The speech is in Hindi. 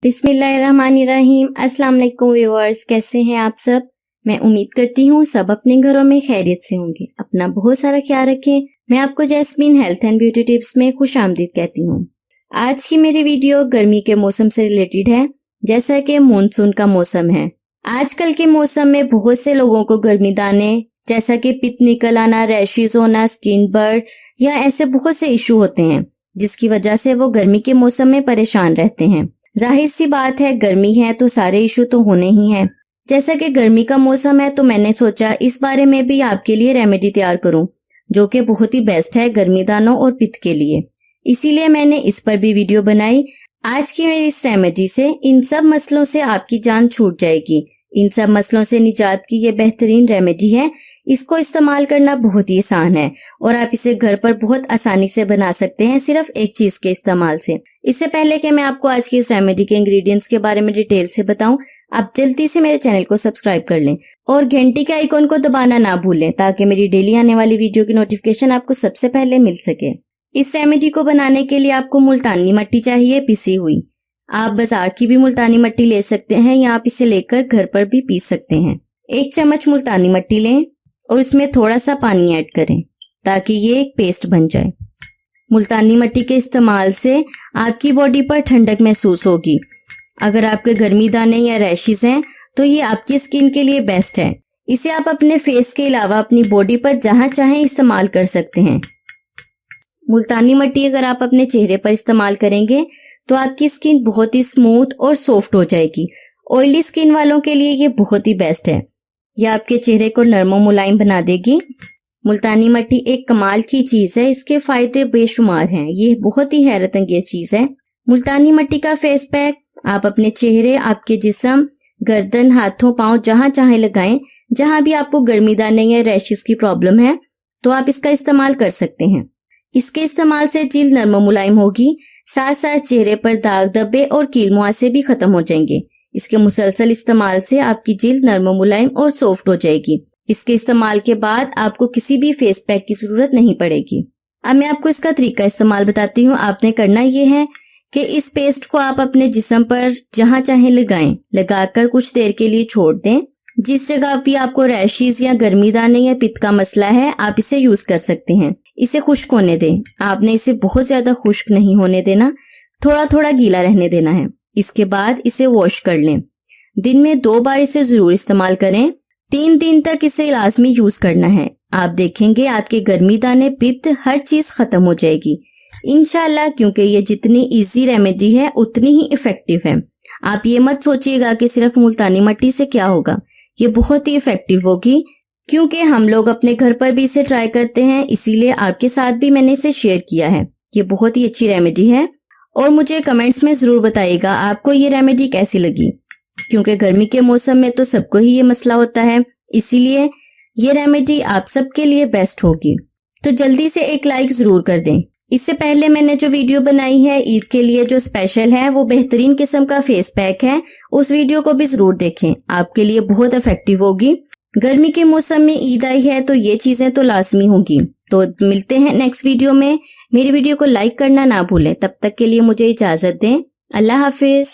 बिस्मिल्लाहिर्रहमानिर्रहीम। अस्सलाम वालेकुम व्यूअर्स, कैसे हैं आप सब। मैं उम्मीद करती हूँ सब अपने घरों में खैरियत से होंगे। अपना बहुत सारा ख्याल रखें। मैं आपको jasmine health and beauty tips में खुश आमदीद कहती हूँ। आज की मेरी वीडियो गर्मी के मौसम से रिलेटेड है। जैसा कि मानसून का मौसम है, आजकल के मौसम में बहुत से लोगों को गर्मी दाने जैसा कि पित्त निकल आना, रैशेज होना, स्किन बर्न या ऐसे बहुत से इशू होते हैं जिसकी वजह से वो गर्मी के मौसम में परेशान रहते हैं। जाहिर सी बात है, गर्मी है तो सारे इशू तो होने ही हैं। जैसा कि गर्मी का मौसम है तो मैंने सोचा इस बारे में भी आपके लिए रेमेडी तैयार करूं जो कि बहुत ही बेस्ट है गर्मी दानों और पित्त के लिए। इसीलिए मैंने इस पर भी वीडियो बनाई। आज की मेरी इस रेमेडी से इन सब मसलों से आपकी जान छूट जाएगी। इन सब मसलों से निजात की ये बेहतरीन रेमेडी है। इसको इस्तेमाल करना बहुत ही आसान है और आप इसे घर पर बहुत आसानी से बना सकते हैं सिर्फ एक चीज के इस्तेमाल से। इससे पहले कि मैं आपको आज की इस रेमेडी के इंग्रेडिएंट्स के बारे में डिटेल से बताऊं, आप जल्दी से मेरे चैनल को सब्सक्राइब कर लें और घंटी के आइकॉन को दबाना ना भूलें ताकि मेरी डेली आने वाली वीडियो की नोटिफिकेशन आपको सबसे पहले मिल सके। इस रेमेडी को बनाने के लिए आपको मुल्तानी मिट्टी चाहिए, पिसी हुई। आप बाजार की भी मुल्तानी मिट्टी ले सकते हैं या आप इसे लेकर घर पर भी पीस सकते हैं। 1 चम्मच मुल्तानी मिट्टी लें और इसमें थोड़ा सा पानी ऐड करें ताकि ये एक पेस्ट बन जाए। मुल्तानी मिट्टी के इस्तेमाल से आपकी बॉडी पर ठंडक महसूस होगी। अगर आपके गर्मी दाने या रैशेज हैं तो ये आपकी स्किन के लिए बेस्ट है। इसे आप अपने फेस के अलावा अपनी बॉडी पर जहां चाहें इस्तेमाल कर सकते हैं। मुल्तानी मिट्टी अगर आप अपने चेहरे पर इस्तेमाल करेंगे तो आपकी स्किन बहुत ही स्मूथ और सॉफ्ट हो जाएगी। ऑयली स्किन वालों के लिए ये बहुत ही बेस्ट है। यह आपके चेहरे को नरम और मुलायम बना देगी। मुल्तानी मिट्टी एक कमाल की चीज है, इसके फायदे बेशुमार हैं। ये बहुत ही हैरत अंगेज चीज है। मुल्तानी मिट्टी का फेस पैक आप अपने चेहरे, आपके जिस्म, गर्दन, हाथों, पांव जहां चाहे लगाएं। जहां भी आपको गर्मी दाने या रैशेज की प्रॉब्लम है तो आप इसका इस्तेमाल कर सकते हैं। इसके इस्तेमाल से जिल्द नरम और मुलायम होगी, साथ साथ चेहरे पर दाग, धब्बे और कील मुहासे भी खत्म हो जाएंगे। इसके मुसलसल इस्तेमाल से आपकी जिल्द नरम, मुलायम और सॉफ्ट हो जाएगी। इसके इस्तेमाल के बाद आपको किसी भी फेस पैक की जरूरत नहीं पड़ेगी। अब मैं आपको इसका तरीका इस्तेमाल बताती हूँ। आपने करना ये है कि इस पेस्ट को आप अपने जिस्म पर जहां चाहे लगाएं, लगाकर कुछ देर के लिए छोड़ दें। जिस जगह भी आपको रैशेज या गर्मी दाने या पित्त का मसला है आप इसे यूज कर सकते हैं। इसे खुश्क होने दें। आपने इसे बहुत ज्यादा खुश्क नहीं होने देना, थोड़ा थोड़ा गीला रहने देना है। इसके बाद इसे वॉश कर लें। दिन में 2 बार इसे जरूर इस्तेमाल करें। 3 दिन तक इसे लाजमी यूज करना है। आप देखेंगे आपके गर्मी दाने, पित्त, हर चीज खत्म हो जाएगी इंशाल्लाह, क्योंकि ये जितनी इजी रेमेडी है उतनी ही इफेक्टिव है। आप ये मत सोचिएगा कि सिर्फ मुल्तानी मिट्टी से क्या होगा, ये बहुत ही इफेक्टिव होगी क्योंकि हम लोग अपने घर पर भी इसे ट्राई करते हैं। इसीलिए आपके साथ भी मैंने इसे शेयर किया है। ये बहुत ही अच्छी रेमेडी है और मुझे कमेंट्स में जरूर बताइएगा आपको ये रेमेडी कैसी लगी, क्योंकि गर्मी के मौसम में तो सबको ही ये मसला होता है। इसीलिए ये रेमेडी आप सबके लिए बेस्ट होगी। तो जल्दी से एक लाइक जरूर कर दें। इससे पहले मैंने जो वीडियो बनाई है ईद के लिए जो स्पेशल है, वो बेहतरीन किस्म का फेस पैक है, उस वीडियो को भी जरूर देखें। आपके लिए बहुत इफेक्टिव होगी। गर्मी के मौसम में ईद आई है तो ये चीजें तो लाजमी होगी। तो मिलते हैं नेक्स्ट वीडियो में। मेरी वीडियो को लाइक करना ना भूलें। तब तक के लिए मुझे इजाजत दें। अल्लाह हाफिज।